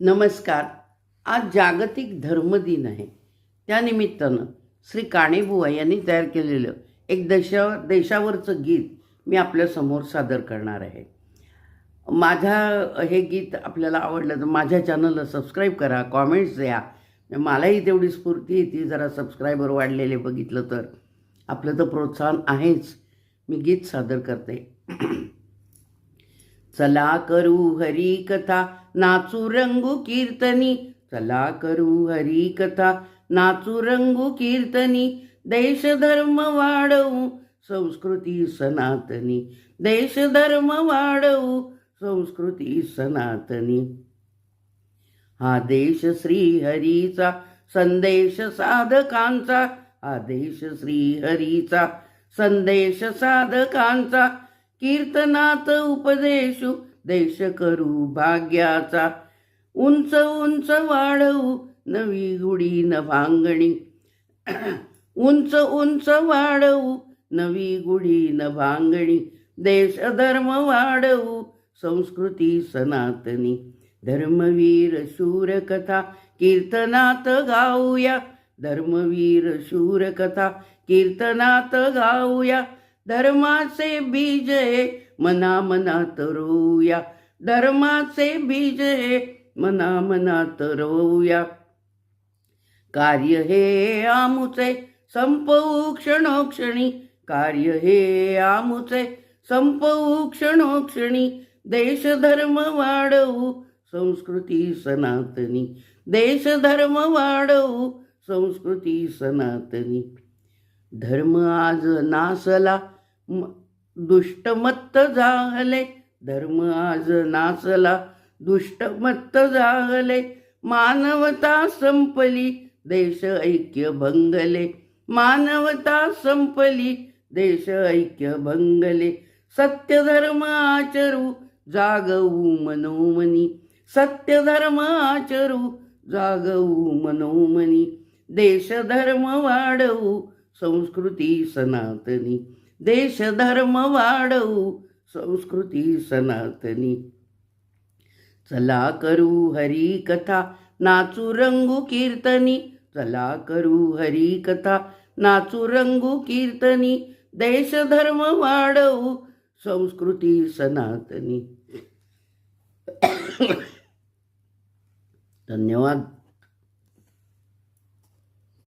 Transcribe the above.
नमस्कार. आज जागतिक धर्मदिन आहे. त्यानिमित्तानं श्री काणेबुवा यांनी तयार केलेलं एक देशावरचं गीत मी आपल्यासमोर सादर करणार आहे. हे गीत आपल्याला आवडलं तर माझ्या चॅनलला सबस्क्राईब करा, कॉमेंट्स द्या. मलाही तेवढी स्फूर्ती येते, जरा सबस्क्रायबर वाढलेले बघितलं तर. आपलं तर प्रोत्साहन आहेच. मी गीत सादर करते. चला करू हरी कथा, नाचू रंगू कीर्तनी. चला करू हरी कथा, नाचू रंगू कीर्तनी. देश धर्म वाढवू, संस्कृती सनातनी. देश धर्म वाढवू, संस्कृती सनातनी. हा देश श्रीहरीचा, संदेश साधकांचा. हा देश श्रीहरीचा, संदेश साधकांचा. कीर्तनात उपदेशू, देश करू भाग्याचा. उंच उंच वाढवू, नवी गुढी नभांगणी. उंच उंच वाढवू, नवी गुढी नभांगणी. देश धर्म वाढवू, संस्कृती सनातनी. धर्मवीर शूर कथा, कीर्तनात गाऊया. धर्मवीर शूर कथा, कीर्तनात गाऊया. धर्माचे बीज हे मना मनात रोवूया. धर्माचे बीज हे मना मनात रोवूया. कार्य हे आमुचे, संपवू क्षणोक्षणी. कार्य हे आमुचे, संपवू क्षणोक्षणी. देश धर्म वाढवू, संस्कृती सनातनी. देश धर्म वाढवू, संस्कृती सनातनी. धर्म आज नासला, दुष्टमत्त जाहले. धर्म आज नासला, दुष्टमत्त जाहले. मानवता संपली, देश ऐक्य भंगले. मानवता संपली, देश ऐक्य भंगले. सत्य धर्म आचरू, जागवू मनोमनी. सत्य धर्म आचरू, जागवू मनोमनी. देश धर्म वाढवू, संस्कृती सनातनी. देश धर्म वाढवू, संस्कृती सनातनी. चला करू हरी कथा, नाचू रंगू कीर्तनी. चला करू हरी कथा, नाचू रंगू कीर्तनी. देश धर्म वाढवू, संस्कृती सनातनी. धन्यवाद.